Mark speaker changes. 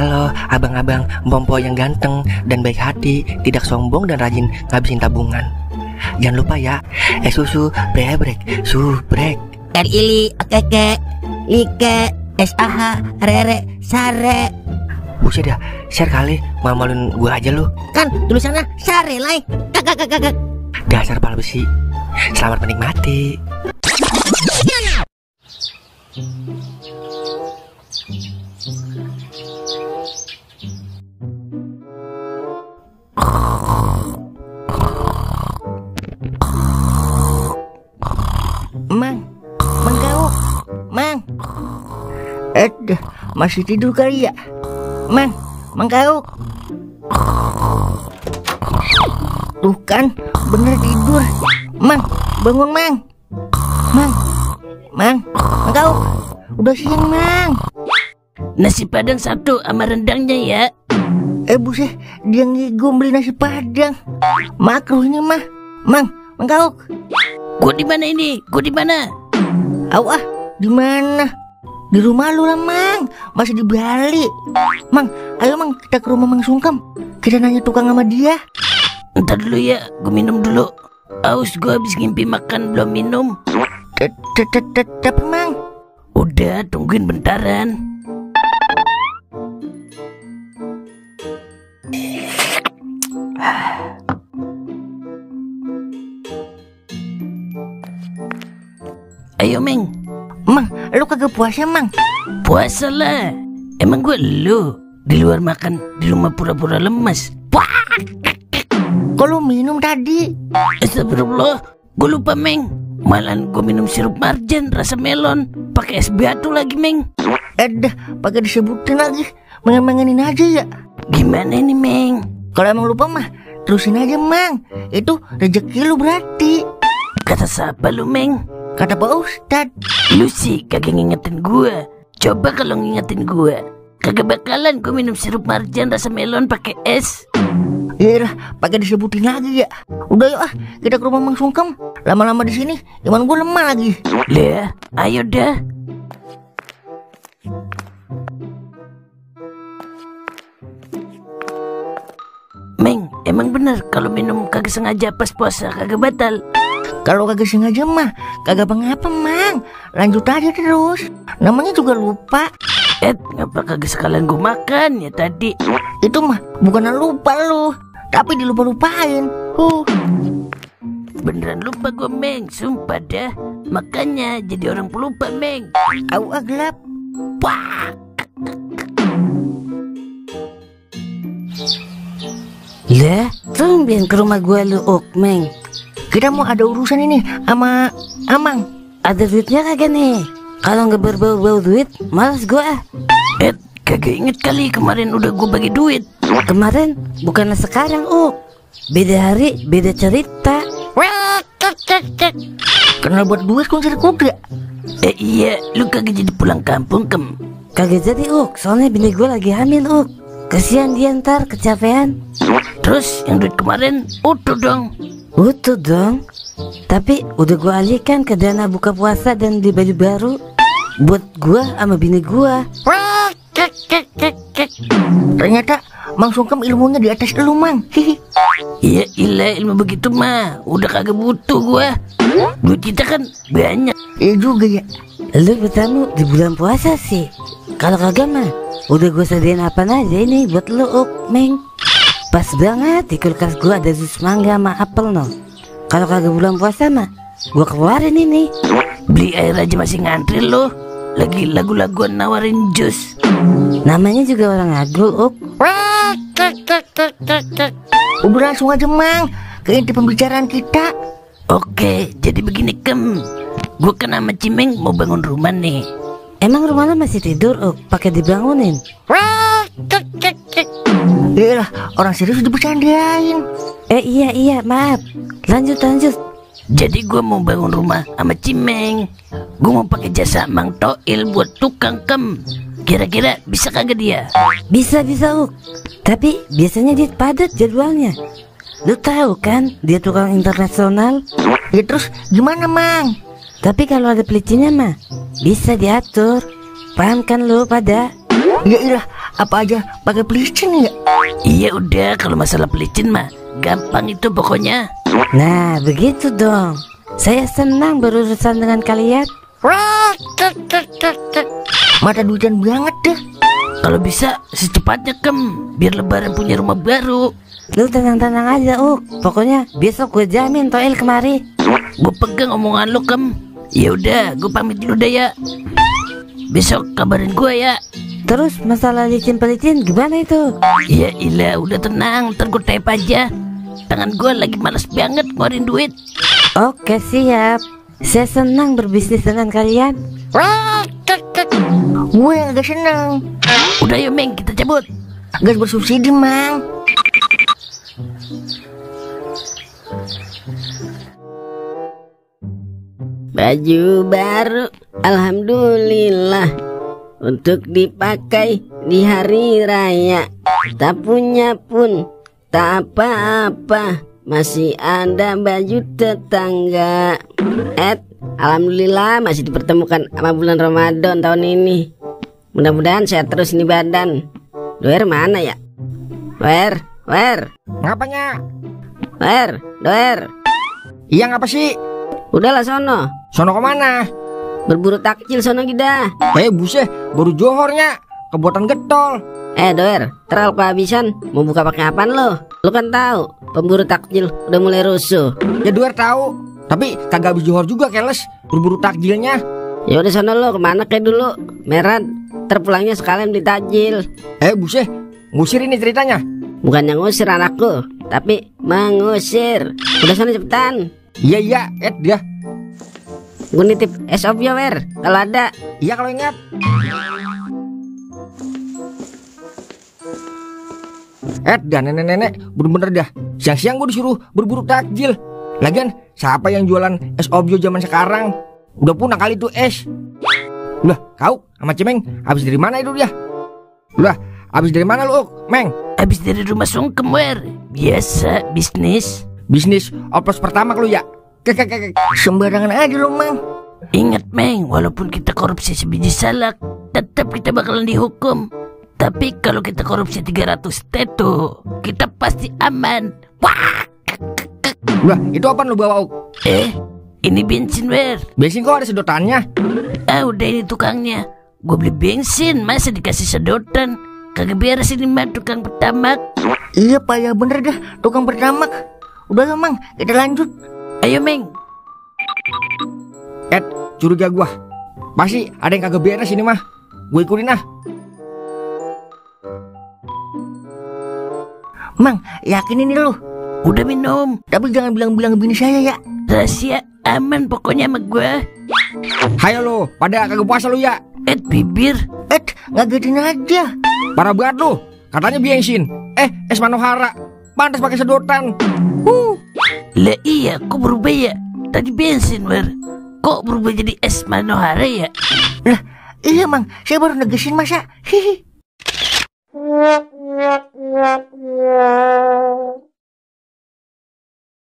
Speaker 1: Halo abang-abang Mpompo yang ganteng dan baik hati, tidak sombong dan rajin ngabisin tabungan. Jangan lupa ya, susu brebrek, subrek.
Speaker 2: Ili, keke, like, SAH, rere, sare.
Speaker 1: Buset dah, share kali, malu-maluin gua aja lu.
Speaker 2: Kan tulisannya sare lai. Kakak.
Speaker 1: Dasar pala besi. Selamat menikmati.
Speaker 2: Mang, masih tidur kali ya? Mang Kauk. Tuh kan, bener tidur. Mang, bangun Mang. Mang Kauk, udah siang Mang.
Speaker 3: Nasi padang satu sama rendangnya ya.
Speaker 2: Buset, dia ngigum beli nasi padang. Makruh ini mah. Mang Kauk.
Speaker 3: Gua di mana ini? Gua di mana?
Speaker 2: Di mana? Di rumah lu lah Mang, masih di Bali. Mang, ayo Mang, kita ke rumah Mang Sungkem. Kita nanya tukang sama dia.
Speaker 3: Ntar dulu ya, gue minum dulu. Aus, gue habis ngimpi makan belum minum.
Speaker 2: Tapi Mang,
Speaker 3: udah tungguin bentaran. Ayo Meng.
Speaker 2: Mang, lu kagak puasa Mang?
Speaker 3: Puasa lah. Emang gue lu di luar makan, di rumah pura-pura lemas.
Speaker 2: Kok lu minum tadi?
Speaker 3: Astagfirullah, gue lupa Meng. Malahan gue minum sirup marjan rasa melon, pakai es batu lagi Meng.
Speaker 2: Pakai disebutin lagi. Mengen-mengenin aja ya.
Speaker 3: Gimana nih Meng?
Speaker 2: Kalau emang lupa mah terusin aja Mang. Itu rezeki lu berarti.
Speaker 3: Kata siapa lu Meng?
Speaker 2: Kata Pak Ustadz.
Speaker 3: Lu sih kagak ngingetin gue. Coba kalau ngingetin gue, kagak bakalan gue minum sirup marjan rasa melon pakai es.
Speaker 2: Iyalah, pakai disebutin lagi ya. Udah yuk kita ke rumah Mang Sungkem. Lama-lama di sini iman gue lemah lagi.
Speaker 3: Lah, ayo dah. Meng, emang bener kalau minum kagak sengaja pas puasa kagak batal?
Speaker 2: Kalau kagak sengaja mah kagak apa-apa Mang. Lanjut aja terus. Namanya juga lupa.
Speaker 3: Ngapa kagak sekalian gue makan ya tadi?
Speaker 2: Itu mah bukan lupa lu, tapi dilupa-lupain.
Speaker 3: Beneran lupa gue Meng, sumpah dah. Makanya jadi orang pelupa Meng.
Speaker 2: Gelap.
Speaker 3: Wah.
Speaker 4: Lah, tumben ke rumah gue lu Meng.
Speaker 2: Kita mau ada urusan ini sama Amang.
Speaker 4: Ada duitnya kagak nih? Kalau nggak berbau-bau duit, malas gue
Speaker 3: kagak inget kali kemarin udah gue bagi duit.
Speaker 4: Kemarin bukannya sekarang beda hari, beda cerita.
Speaker 2: Kenal buat duit kunci kuda.
Speaker 3: Iya, lu kagak jadi pulang kampung Kem?
Speaker 4: Kagak jadi soalnya bini gue lagi hamil Kesian dia ntar kecapean.
Speaker 3: Terus yang duit kemarin utuh dong.
Speaker 4: Utuh dong. Tapi udah gue alihkan ke dana buka puasa dan di baju baru buat gue sama bini gue.
Speaker 2: Ternyata Mang Sungkem ilmunya di atas lu Mang.
Speaker 3: Iya ilah, ilmu begitu mah udah kagak butuh gue. Duit kita kan banyak.
Speaker 2: Iya juga ya.
Speaker 4: Lu bertamu di bulan puasa sih. Kalau kagak mah udah gue sediain apa aja ini buat lu Meng. Pas banget di kulkas gue ada jus mangga sama apel Kalau kagak bulan puasa mah gue keluarin ini.
Speaker 3: Beli air aja masih ngantri lo. Lagi lagu-laguan nawarin jus.
Speaker 4: Namanya juga orang ngagul
Speaker 2: Udah langsung aja Mang ke inti pembicaraan kita.
Speaker 3: Oke, jadi begini Kem. Gue kan sama Cimeng mau bangun rumah nih.
Speaker 4: Emang rumah lo masih tidur pakai dibangunin?
Speaker 2: Iyalah, orang serius dibercandain.
Speaker 4: Iya maaf. Lanjut.
Speaker 3: Jadi gue mau bangun rumah sama Cimeng. Gue mau pakai jasa Mang Toil buat tukang Kem. Kira-kira bisa kagak dia?
Speaker 4: Bisa Tapi biasanya dia padat jadwalnya. Lu tahu kan dia tukang internasional.
Speaker 2: Ya terus gimana Mang?
Speaker 4: Tapi kalau ada pelicinya mah bisa diatur. Paham kan lu pada?
Speaker 2: Ya ilah, apa aja pakai pelicin ya?
Speaker 3: Iya udah, kalau masalah pelicin mah gampang itu pokoknya.
Speaker 4: Nah, begitu dong. Saya senang berurusan dengan kalian.
Speaker 2: Mata duitan banget deh.
Speaker 3: Kalau bisa secepatnya biar lebaran punya rumah baru.
Speaker 4: Lu tenang-tenang aja, Pokoknya besok gue jamin Toil kemari.
Speaker 3: Gue pegang omongan lu Ya udah, gue pamit dulu deh ya. Besok kabarin gue ya.
Speaker 4: Terus masalah licin pelicin gimana itu?
Speaker 3: Ya ilah, udah tenang, ntar gue type aja. Tangan gue lagi males banget ngeluarin duit.
Speaker 4: Oke, siap. Saya senang berbisnis dengan kalian.
Speaker 2: Gue yang agak seneng.
Speaker 3: Udah yuk Meng, kita cabut.
Speaker 2: Gas bersubsidi, Mang.
Speaker 5: Baju baru, alhamdulillah, untuk dipakai di hari raya. Tak punya pun tak apa-apa, masih ada baju tetangga. Alhamdulillah masih dipertemukan sama bulan Ramadan tahun ini. Mudah-mudahan sehat terus ini badan. Doer mana ya? Doer.
Speaker 1: Ngapanya?
Speaker 5: Doer.
Speaker 1: Iya ngapa sih?
Speaker 5: Udahlah sono.
Speaker 1: Sono kemana?
Speaker 5: Berburu takjil sono gida.
Speaker 1: Buset, baru johornya. Kebuatan getol.
Speaker 5: Doer, terlalu kehabisan. Mau buka pakai apaan lo? Lo kan tahu pemburu takjil udah mulai rusuh.
Speaker 1: Ya Doer tahu, tapi kagak habis johor juga keles berburu takjilnya.
Speaker 5: Ya udah sono lo, kemana kayak dulu? Merad, terpulangnya sekalian beli takjil.
Speaker 1: Buset, ngusir ini ceritanya.
Speaker 5: Bukan yang ngusir anakku, tapi mengusir. Udah sono cepetan.
Speaker 1: Iya, dia.
Speaker 5: Gue nitip SOP ya, kalau ada.
Speaker 1: Iya kalau ingat. Dan nenek-nenek bener-bener dah. Siang-siang gue disuruh berburu takjil. Lagian siapa yang jualan es obyo zaman sekarang? Udah punah kali tuh es. Udah, kau sama Cemeng habis dari mana itu dia? Udah, habis dari mana lu, Meng?
Speaker 3: Habis dari rumah Sungkem, Biasa, bisnis.
Speaker 1: Bisnis oplos pertama lu ya?
Speaker 2: Sembarangan aja lo, Mang.
Speaker 3: Ingat, Meng, walaupun kita korupsi sebiji salak, tetap kita bakalan dihukum. Tapi kalau kita korupsi 300 teto, kita pasti aman. Wah.
Speaker 1: Udah, itu apaan lu bawa, Uk?
Speaker 3: Ini bensin,
Speaker 1: Bensin kok ada sedotannya?
Speaker 3: Udah ini tukangnya. Gue beli bensin, masa dikasih sedotan? Kagak beres ini mah tukang pertamak.
Speaker 2: Iya, Pak, ya bener dah, tukang pertamak. Udah lah, Mang, kita lanjut.
Speaker 3: Ayo, Meng.
Speaker 1: Curiga gua. Pasti ada yang kagak beres ini mah. Gue ikutin ah.
Speaker 2: Mang, yakin ini lu?
Speaker 3: Udah minum.
Speaker 2: Tapi jangan bilang-bilang bini saya ya.
Speaker 3: Rahasia aman pokoknya sama gua.
Speaker 1: Hayo lo, pada kagak puasa lu ya?
Speaker 3: Bibir.
Speaker 2: Ngagetin aja.
Speaker 1: Parah banget lu. Katanya bensin. Es Manohara. Pantas pakai sedotan.
Speaker 3: Lah iya, kok berubah ya? Tadi bensin, Kok berubah jadi es Manohara ya?
Speaker 2: Lah, iya, Mang. Saya baru negesin masa. Hihi.